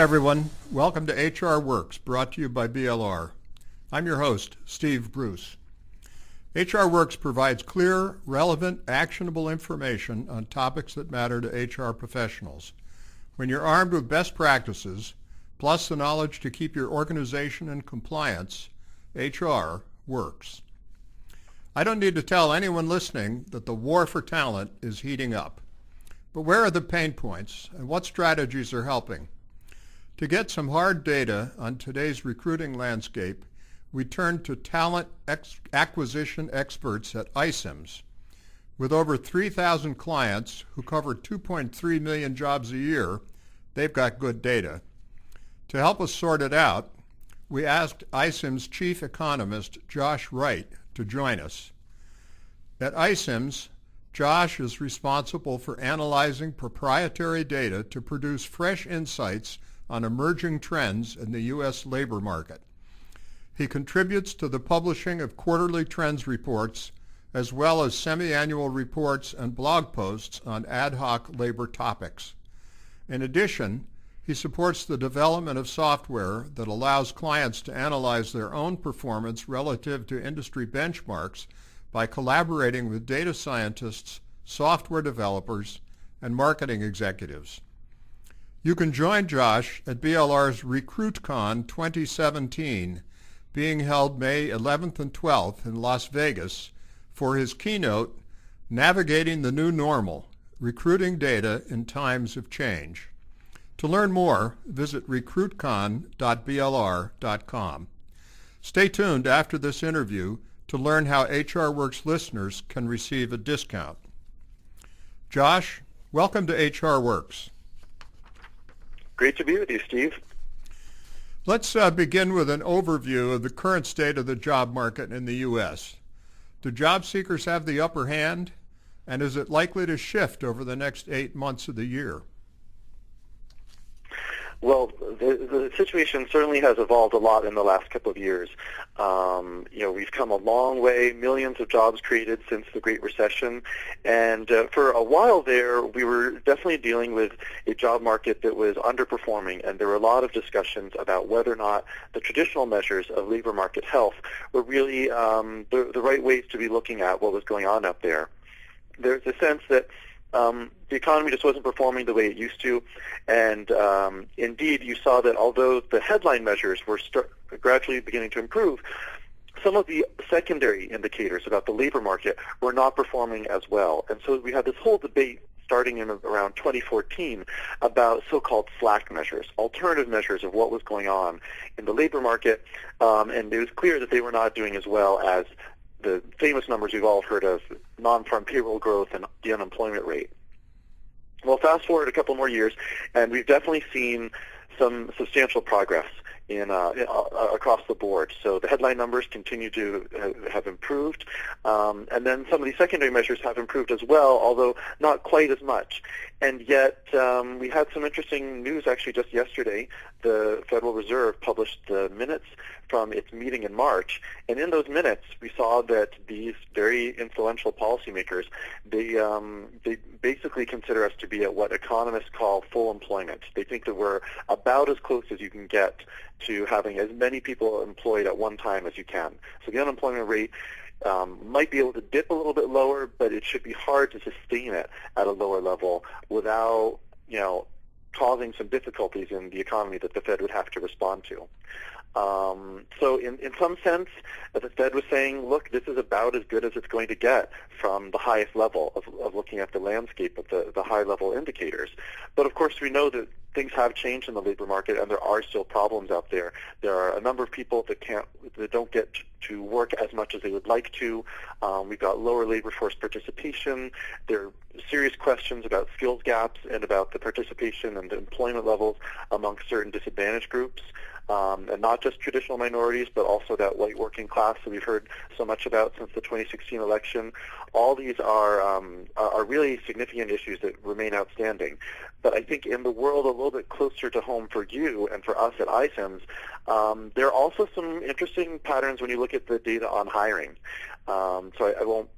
everyone. Welcome to HR Works, brought to you by BLR. I'm your host, Steve Bruce. HR Works provides clear, relevant, actionable information on topics that matter to HR professionals. When you're armed with best practices, plus the knowledge to keep your organization in compliance, HR works. I don't need to tell anyone listening that the war for talent is heating up. But where are the pain points, and what strategies are helping? To get some hard data on today's recruiting landscape, we turn to talent acquisition experts at iCIMS. With over 3,000 clients who cover 2.3 million jobs a year, they've got good data. To help us sort it out, we asked iCIMS chief economist Josh Wright to join us. At iCIMS, Josh is responsible for analyzing proprietary data to produce fresh insights on emerging trends in the U.S. labor market. He contributes to the publishing of quarterly trends reports, as well as semi-annual reports and blog posts on ad hoc labor topics. In addition, he supports the development of software that allows clients to analyze their own performance relative to industry benchmarks by collaborating with data scientists, software developers, and marketing executives. You can join Josh at BLR's RecruitCon 2017, being held May 11th and 12th in Las Vegas, for his keynote, Navigating the New Normal, Recruiting Data in Times of Change. To learn more, visit recruitcon.blr.com. Stay tuned after this interview to learn how HR Works listeners can receive a discount. Josh, welcome to HR Works. Great to be with you, Steve. Let's begin with an overview of the current state of the job market in the U.S. Do job seekers have the upper hand, and is it likely to shift over the next 8 months of the year? Well, the situation certainly has evolved a lot in the last couple of years. We've come a long way, millions of jobs created since the Great Recession, and for a while there, we were definitely dealing with a job market that was underperforming, and there were a lot of discussions about whether or not the traditional measures of labor market health were really the right ways to be looking at what was going on out there. There's a sense that the economy just wasn't performing the way it used to, and indeed you saw that although the headline measures were gradually beginning to improve, some of the secondary indicators about the labor market were not performing as well. And so we had this whole debate starting in around 2014 about so-called slack measures, alternative measures of what was going on in the labor market, and it was clear that they were not doing as well as the famous numbers we've all heard of, non-farm payroll growth and the unemployment rate. Well, fast forward a couple more years, and we've definitely seen some substantial progress across the board. So the headline numbers continue to have improved, and then some of these secondary measures have improved as well, although not quite as much. And yet we had some interesting news actually just yesterday. The Federal Reserve published the minutes from its meeting in March, and in those minutes we saw that these very influential policymakers, they basically consider us to be at what economists call full employment. They think that we're about as close as you can get to having as many people employed at one time as you can. So the unemployment rate might be able to dip a little bit lower, but it should be hard to sustain it at a lower level without, causing some difficulties in the economy that the Fed would have to respond to. So in some sense, the Fed was saying, look, this is about as good as it's going to get from the highest level of looking at the landscape of the high-level indicators. But of course, we know that things have changed in the labor market, and there are still problems out there. There are a number of people that don't get to work as much as they would like to. We've got lower labor force participation. There are serious questions about skills gaps and about the participation and the employment levels among certain disadvantaged groups. And not just traditional minorities, but also that white working class that we've heard so much about since the 2016 election. All these are really significant issues that remain outstanding. But I think in the world a little bit closer to home for you and for us at iCIMS, there are also some interesting patterns when you look at the data on hiring. So I won't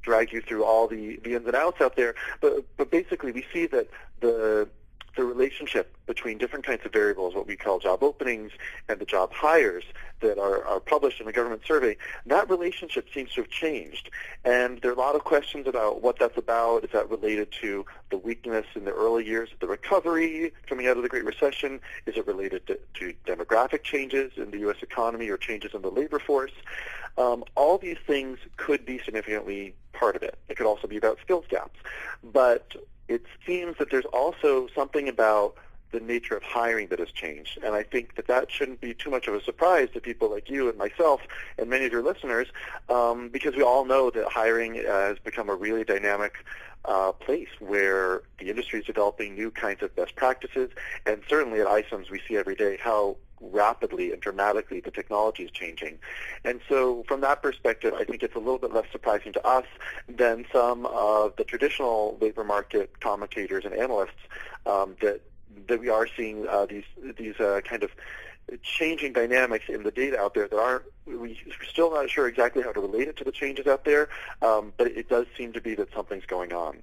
drag you through all the ins and outs out there, but basically we see that the relationship between different kinds of variables, what we call job openings and the job hires that are published in the government survey, that relationship seems to have changed. And there are a lot of questions about what that's about. Is that related to the weakness in the early years of the recovery coming out of the Great Recession? Is it related to demographic changes in the U.S. economy or changes in the labor force? All these things could be significantly part of it. It could also be about skills gaps. But it seems that there's also something about the nature of hiring that has changed. And I think that shouldn't be too much of a surprise to people like you and myself and many of your listeners, because we all know that hiring has become a really dynamic place where the industry is developing new kinds of best practices. And certainly at iCIMS we see every day how rapidly and dramatically the technology is changing. And so from that perspective, I think it's a little bit less surprising to us than some of the traditional labor market commentators and analysts that we are seeing these kind of changing dynamics in the data out there that we're still not sure exactly how to relate it to the changes out there, but it does seem to be that something's going on.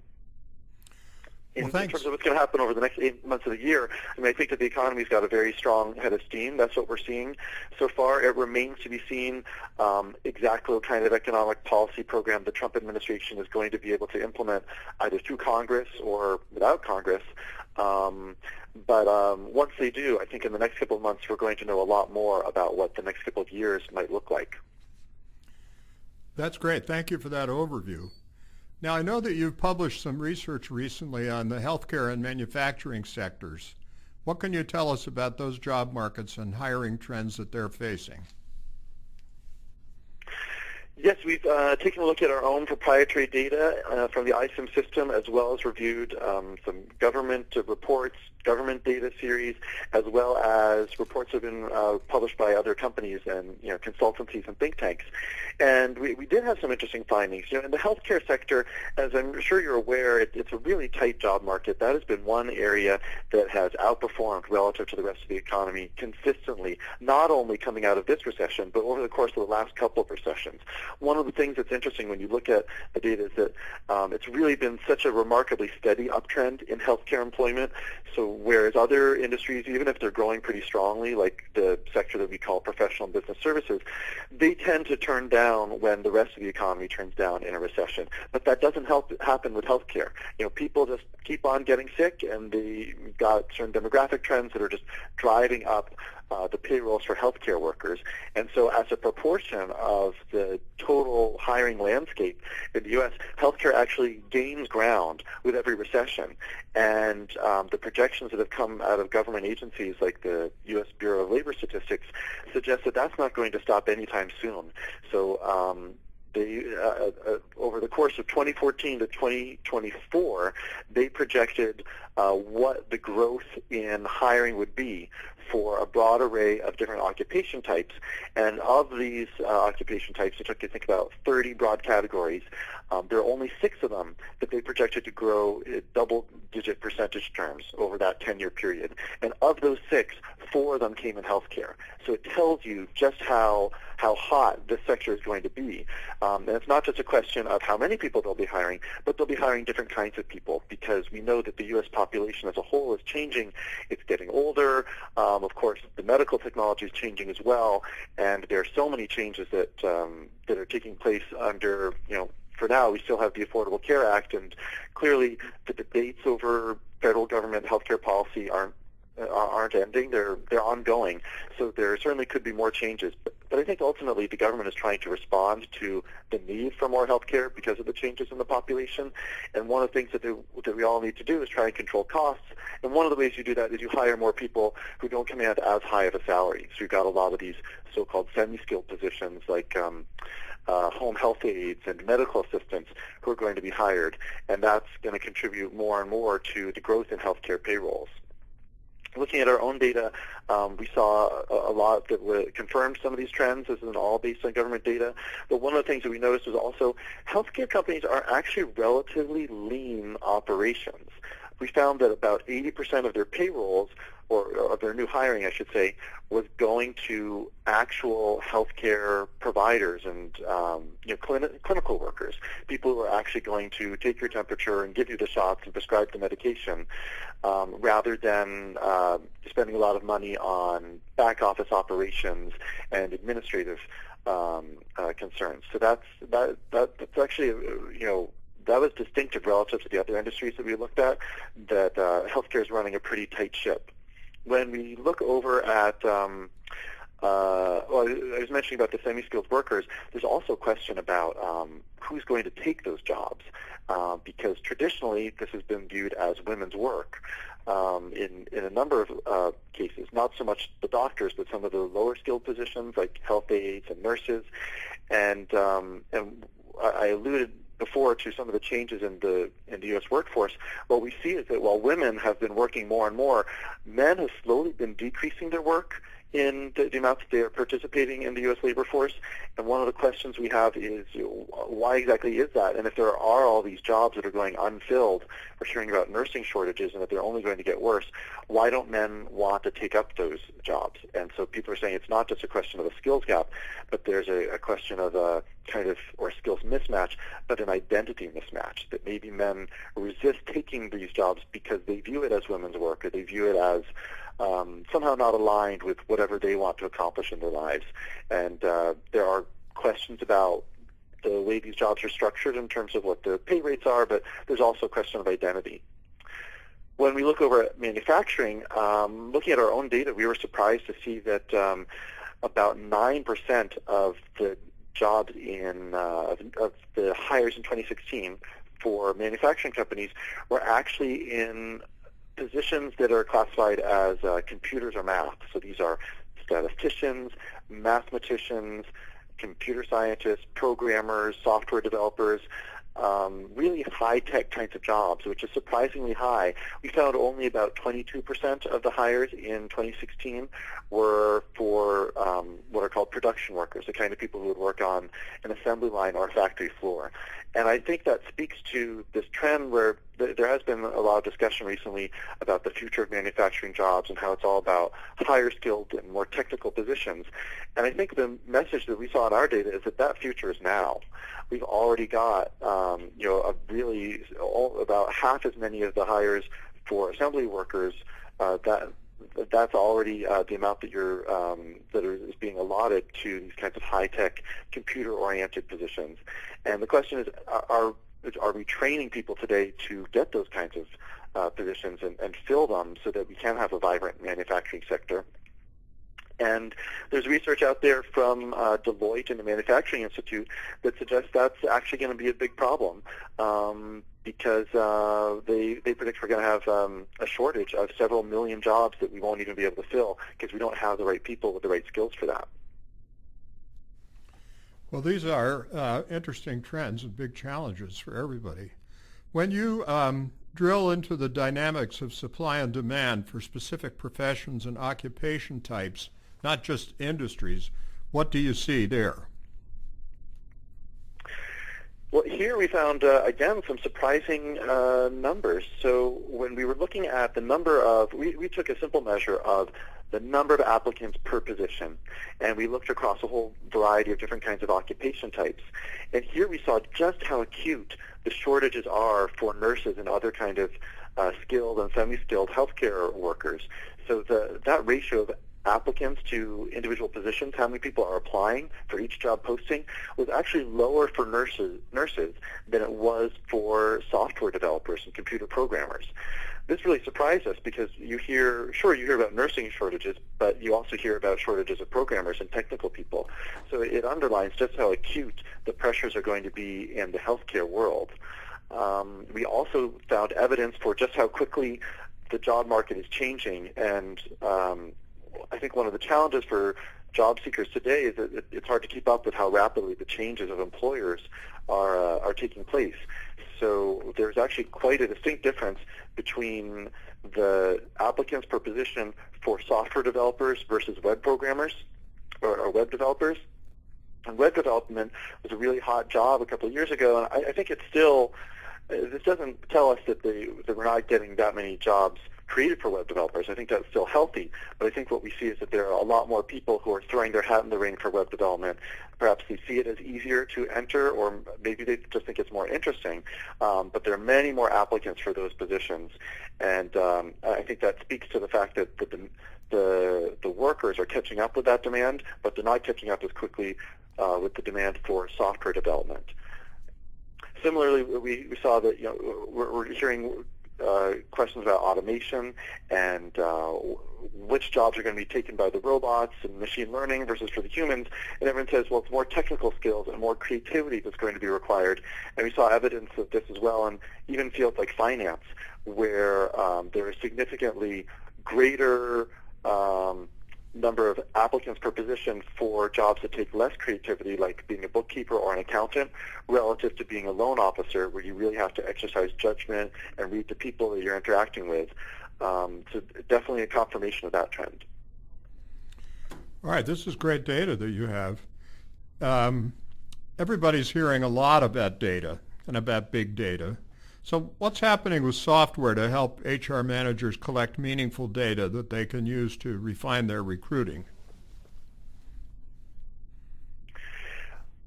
In terms of what's going to happen over the next 8 months of the year, I mean, I think that the economy's got a very strong head of steam. That's what we're seeing so far. It remains to be seen exactly what kind of economic policy program the Trump administration is going to be able to implement, either through Congress or without Congress. But once they do, I think in the next couple of months we're going to know a lot more about what the next couple of years might look like. That's great. Thank you for that overview. Now, I know that you've published some research recently on the healthcare and manufacturing sectors. What can you tell us about those job markets and hiring trends that they're facing? Yes, we've taken a look at our own proprietary data from the iCIMS system, as well as reviewed some government reports, government data series, as well as reports that have been published by other companies and consultancies and think tanks. And we did have some interesting findings. In the healthcare sector, as I'm sure you're aware, it's a really tight job market. That has been one area that has outperformed relative to the rest of the economy consistently, not only coming out of this recession, but over the course of the last couple of recessions. One of the things that's interesting when you look at the data is that it's really been such a remarkably steady uptrend in healthcare employment. So whereas other industries, even if they're growing pretty strongly, like the sector that we call professional and business services, they tend to turn down when the rest of the economy turns down in a recession. But that doesn't happen with healthcare. People just keep on getting sick, and they've got certain demographic trends that are just driving up the payrolls for healthcare workers. And so as a proportion of the total hiring landscape in the U.S., healthcare actually gains ground with every recession. And the projections that have come out of government agencies like the U.S. Bureau of Labor Statistics suggest that that's not going to stop anytime soon. So over the course of 2014 to 2024, they projected what the growth in hiring would be for a broad array of different occupation types. And of these occupation types, they took to think about 30 broad categories. There are only 6 of them that they projected to grow in double-digit percentage terms over that 10-year period. And of those 6, 4 of them came in healthcare. So it tells you just how hot this sector is going to be. And it's not just a question of how many people they'll be hiring, but they'll be hiring different kinds of people, because we know that the U.S. population as a whole is changing. It's getting older. Of course, the medical technology is changing as well, and there are so many changes that are taking place under, for now, we still have the Affordable Care Act, and clearly the debates over federal government healthcare policy aren't ending. They're ongoing. So there certainly could be more changes. But I think ultimately the government is trying to respond to the need for more health care because of the changes in the population. And one of the things that we all need to do is try and control costs. And one of the ways you do that is you hire more people who don't command as high of a salary. So you've got a lot of these so-called semi-skilled positions like home health aides and medical assistants who are going to be hired. And that's going to contribute more and more to the growth in healthcare payrolls. Looking at our own data, we saw a lot that confirmed some of these trends. This isn't all based on government data. But one of the things that we noticed was also healthcare companies are actually relatively lean operations. We found that about 80% of their payrolls or their new hiring, I should say, was going to actual healthcare providers and clinical workers, people who are actually going to take your temperature and give you the shots and prescribe the medication, rather than spending a lot of money on back office operations and administrative concerns. So that's actually that was distinctive relative to the other industries that we looked at, that healthcare is running a pretty tight ship. When we look over at, I was mentioning about the semi-skilled workers, there's also a question about who's going to take those jobs, because traditionally this has been viewed as women's work in a number of cases, not so much the doctors, but some of the lower skilled positions like health aides and nurses. And I alluded before to some of the changes in the U.S. workforce. What we see is that while women have been working more and more, men have slowly been decreasing their work in the amount that they are participating in the U.S. labor force. And one of the questions we have is, why exactly is that? And if there are all these jobs that are going unfilled, we're hearing about nursing shortages and that they're only going to get worse, why don't men want to take up those jobs? And so people are saying it's not just a question of a skills gap, but there's a question of a kind of, or skills mismatch, but an identity mismatch, that maybe men resist taking these jobs because they view it as women's work, or they view it as somehow not aligned with whatever they want to accomplish in their lives. And there are questions about the way these jobs are structured in terms of what the pay rates are, but there's also a question of identity. When we look over at manufacturing, looking at our own data, we were surprised to see that about 9% of the jobs of the hires in 2016 for manufacturing companies were actually in positions that are classified as computers or math. So these are statisticians, mathematicians, computer scientists, programmers, software developers, really high-tech kinds of jobs, which is surprisingly high. We found only about 22% of the hires in 2016 were for what are called production workers, the kind of people who would work on an assembly line or a factory floor. And I think that speaks to this trend where there has been a lot of discussion recently about the future of manufacturing jobs and how it's all about higher skilled and more technical positions. And I think the message that we saw in our data is that future is now. We've already got about half as many of the hires for assembly workers. That's already the amount that is being allotted to these kinds of high-tech, computer-oriented positions. And the question is, are we training people today to get those kinds of positions and fill them so that we can have a vibrant manufacturing sector? And there's research out there from Deloitte and the Manufacturing Institute that suggests that's actually going to be a big problem, because they predict we're going to have a shortage of several million jobs that we won't even be able to fill because we don't have the right people with the right skills for that. Well, these are interesting trends and big challenges for everybody. When you drill into the dynamics of supply and demand for specific professions and occupation types, not just industries, what do you see there? Well, here we found, again, some surprising numbers. So when we were looking at the number of, we took a simple measure of the number of applicants per position, and we looked across a whole variety of different kinds of occupation types. And here we saw just how acute the shortages are for nurses and other kind of skilled and semi-skilled healthcare workers. So that ratio of applicants to individual positions, how many people are applying for each job posting, was actually lower for nurses than it was for software developers and computer programmers. This really surprised us because you hear about nursing shortages, but you also hear about shortages of programmers and technical people. So it underlines just how acute the pressures are going to be in the healthcare world. We also found evidence for just how quickly the job market is changing, and I think one of the challenges for job seekers today is that it's hard to keep up with how rapidly the changes of employers are taking place. So there's actually quite a distinct difference between the applicants per position for software developers versus web programmers or web developers. And web development was a really hot job a couple of years ago, and I think it's still, this doesn't tell us that we're not getting that many jobs created for web developers. I think that's still healthy, but I think what we see is that there are a lot more people who are throwing their hat in the ring for web development. Perhaps they see it as easier to enter, or maybe they just think it's more interesting, but there are many more applicants for those positions, and I think that speaks to the fact that the workers are catching up with that demand, but they're not catching up as quickly with the demand for software development. Similarly, we saw that we're hearing questions about automation and which jobs are going to be taken by the robots and machine learning versus for the humans. And everyone says, well, it's more technical skills and more creativity that's going to be required. And we saw evidence of this as well in even fields like finance, where there is significantly greater number of applicants per position for jobs that take less creativity, like being a bookkeeper or an accountant, relative to being a loan officer, where you really have to exercise judgment and read the people that you're interacting with. So definitely a confirmation of that trend. All right, this is great data that you have. Everybody's hearing a lot about data and about big data. So what's happening with software to help HR managers collect meaningful data that they can use to refine their recruiting?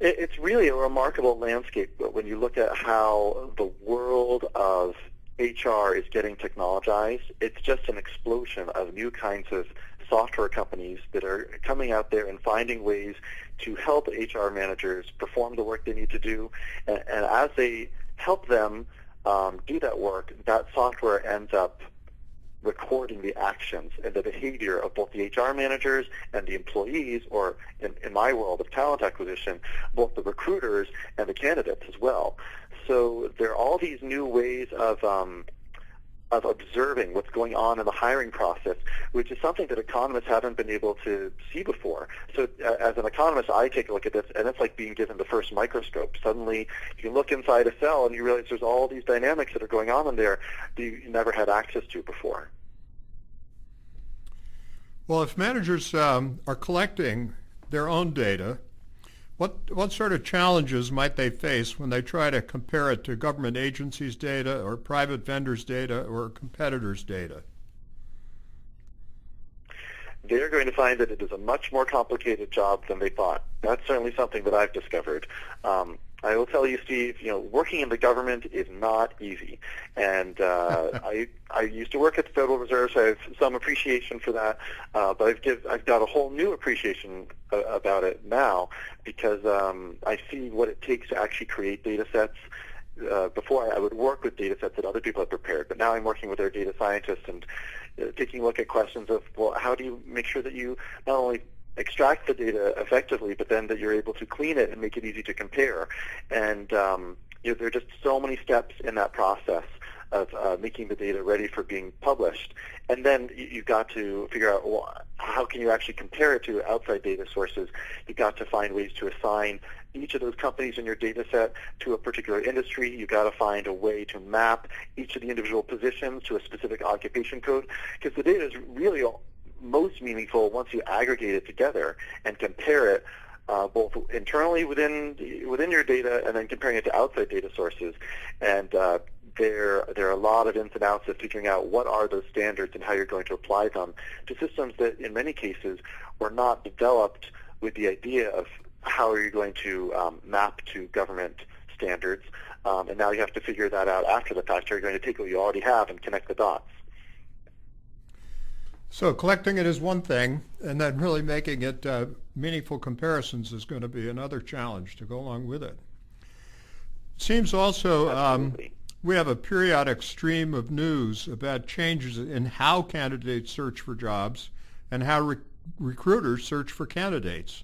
It's really a remarkable landscape when you look at how the world of HR is getting technologized. It's just an explosion of new kinds of software companies that are coming out there and finding ways to help HR managers perform the work they need to do. And as they help them do that work, that software ends up recording the actions and the behavior of both the HR managers and the employees, or in my world of talent acquisition, both the recruiters and the candidates as well. So there are all these new ways of observing what's going on in the hiring process, which is something that economists haven't been able to see before. So as an economist, I take a look at this, and it's like being given the first microscope. Suddenly, you look inside a cell, and you realize there's all these dynamics that are going on in there that you never had access to before. Well, if managers are collecting their own data, what sort of challenges might they face when they try to compare it to government agencies' data or private vendors' data or competitors' data? They're going to find that it is a much more complicated job than they thought. That's certainly something that I've discovered. I will tell you, Steve, working in the government is not easy. And I used to work at the Federal Reserve, so I have some appreciation for that. But I've got a whole new appreciation about it now, because I see what it takes to actually create data sets. Before I would work with data sets that other people had prepared, but now I'm working with their data scientists and taking a look at questions of, well, how do you make sure that you not only extract the data effectively, but then that you're able to clean it and make it easy to compare. And there are just so many steps in that process of making the data ready for being published. And then you've got to figure out, well, how can you actually compare it to outside data sources? You've got to find ways to assign each of those companies in your data set to a particular industry. You've got to find a way to map each of the individual positions to a specific occupation code, because the data is really most meaningful once you aggregate it together and compare it both internally within your data and then comparing it to outside data sources. And there are a lot of ins and outs of figuring out what are those standards and how you're going to apply them to systems that in many cases were not developed with the idea of how are you going to map to government standards. And now you have to figure that out after the fact. You're going to take what you already have and connect the dots. So collecting it is one thing, and then really making it meaningful comparisons is going to be another challenge to go along with it. Seems also we have a periodic stream of news about changes in how candidates search for jobs and how recruiters search for candidates.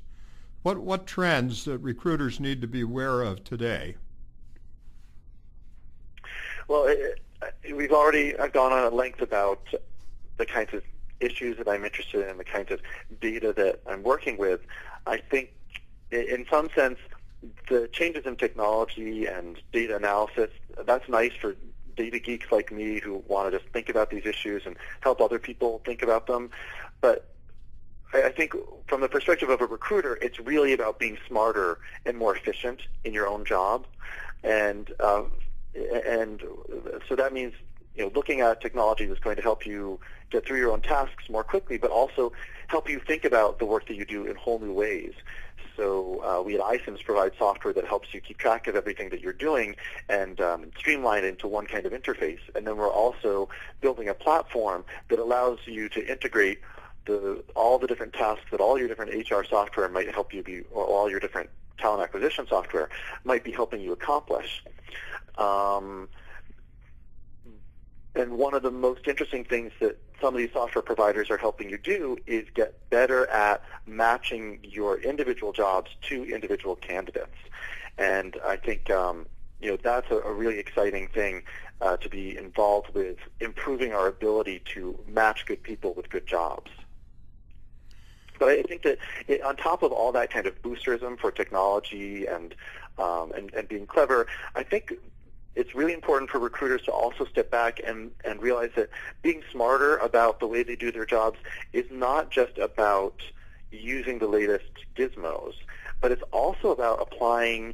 What trends that recruiters need to be aware of today? Well, I've gone on at length about the kinds of issues that I'm interested in, the kinds of data that I'm working with. I think in some sense the changes in technology and data analysis, that's nice for data geeks like me who want to just think about these issues and help other people think about them. But I think from the perspective of a recruiter, it's really about being smarter and more efficient in your own job. And so that means looking at technology that's going to help you get through your own tasks more quickly, but also help you think about the work that you do in whole new ways. So we at iCIMS provide software that helps you keep track of everything that you're doing and streamline it into one kind of interface. And then we're also building a platform that allows you to integrate all the different tasks that all your different HR software might help you be, or all your different talent acquisition software might be helping you accomplish. And one of the most interesting things that some of these software providers are helping you do is get better at matching your individual jobs to individual candidates. And I think that's a really exciting thing to be involved with, improving our ability to match good people with good jobs. But I think that on top of all that kind of boosterism for technology and being clever, I think it's really important for recruiters to also step back and realize that being smarter about the way they do their jobs is not just about using the latest gizmos, but it's also about applying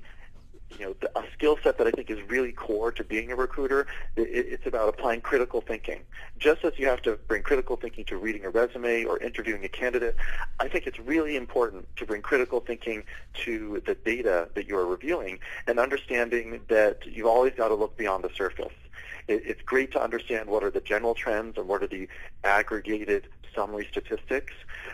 a skill set that I think is really core to being a recruiter. It's about applying critical thinking. Just as you have to bring critical thinking to reading a resume or interviewing a candidate, I think it's really important to bring critical thinking to the data that you're reviewing and understanding that you've always got to look beyond the surface. It's great to understand what are the general trends and what are the aggregated summary statistics,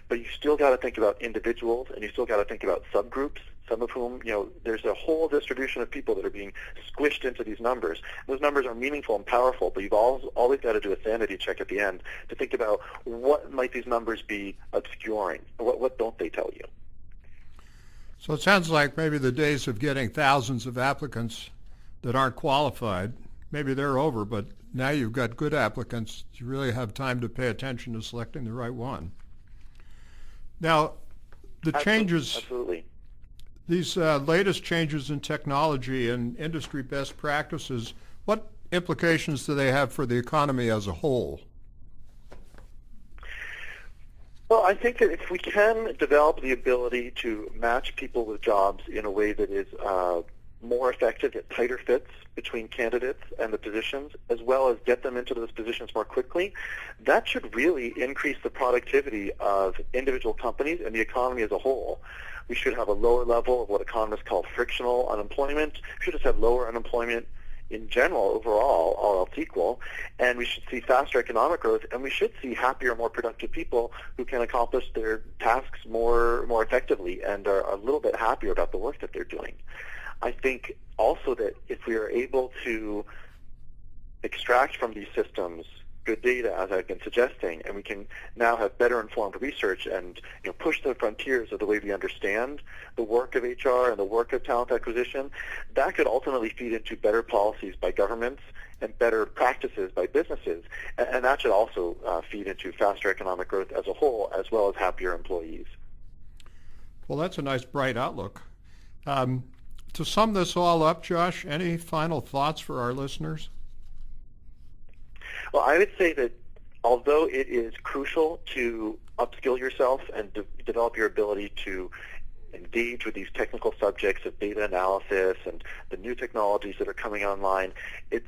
but you still got to think about individuals and you still got to think about subgroups, some of whom, there's a whole distribution of people that are being squished into these numbers. Those numbers are meaningful and powerful, but you've always got to do a sanity check at the end to think about what might these numbers be obscuring, what don't they tell you. So it sounds like maybe the days of getting thousands of applicants that aren't qualified, maybe they're over, but now you've got good applicants. You really have time to pay attention to selecting the right one. Now, the changes... Absolutely. These latest changes in technology and industry best practices, what implications do they have for the economy as a whole? Well, I think that if we can develop the ability to match people with jobs in a way that is more effective, get tighter fits between candidates and the positions, as well as get them into those positions more quickly, that should really increase the productivity of individual companies and the economy as a whole. We should have a lower level of what economists call frictional unemployment. We should just have lower unemployment in general, overall, all else equal, and we should see faster economic growth, and we should see happier, more productive people who can accomplish their tasks more effectively and are a little bit happier about the work that they're doing. I think also that if we are able to extract from these systems good data, as I've been suggesting, and we can now have better informed research and push the frontiers of the way we understand the work of HR and the work of talent acquisition, that could ultimately feed into better policies by governments and better practices by businesses, and that should also feed into faster economic growth as a whole, as well as happier employees. Well, that's a nice, bright outlook. To sum this all up, Josh, any final thoughts for our listeners? Well, I would say that although it is crucial to upskill yourself and develop your ability to engage with these technical subjects of data analysis and the new technologies that are coming online, it's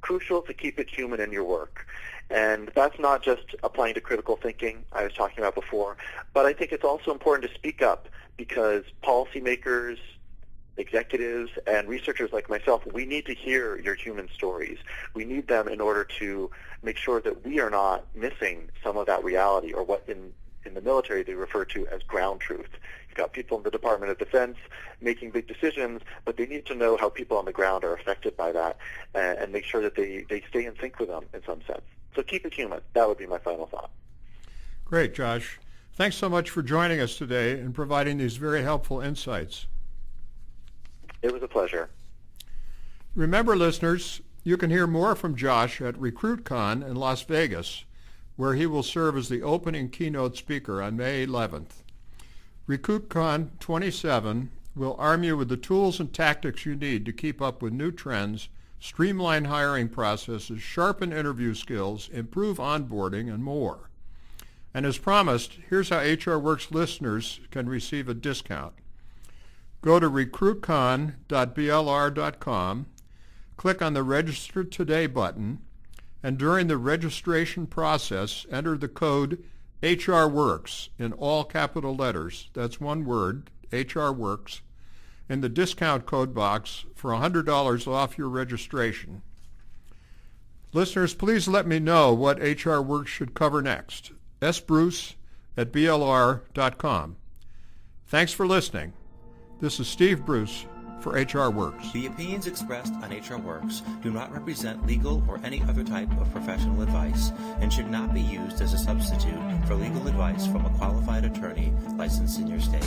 crucial to keep it human in your work. And that's not just applying to critical thinking I was talking about before, but I think it's also important to speak up because policymakers, executives, and researchers like myself, we need to hear your human stories. We need them in order to make sure that we are not missing some of that reality, or what in the military they refer to as ground truth. You've got people in the Department of Defense making big decisions, but they need to know how people on the ground are affected by that and make sure that they stay in sync with them in some sense. So keep it human. That would be my final thought. Great, Josh. Thanks so much for joining us today and providing these very helpful insights. It was a pleasure. Remember, listeners, you can hear more from Josh at RecruitCon in Las Vegas, where he will serve as the opening keynote speaker on May 11th. RecruitCon 27 will arm you with the tools and tactics you need to keep up with new trends, streamline hiring processes, sharpen interview skills, improve onboarding, and more. And as promised, here's how HR Works listeners can receive a discount. Go to recruitcon.blr.com, click on the Register Today button, and during the registration process, enter the code HRWorks in all capital letters. That's one word, HRWorks, in the discount code box for $100 off your registration. Listeners, please let me know what HRWorks should cover next. sbruce@blr.com. Thanks for listening. This is Steve Bruce for HRWorks. The opinions expressed on HRWorks do not represent legal or any other type of professional advice and should not be used as a substitute for legal advice from a qualified attorney licensed in your state.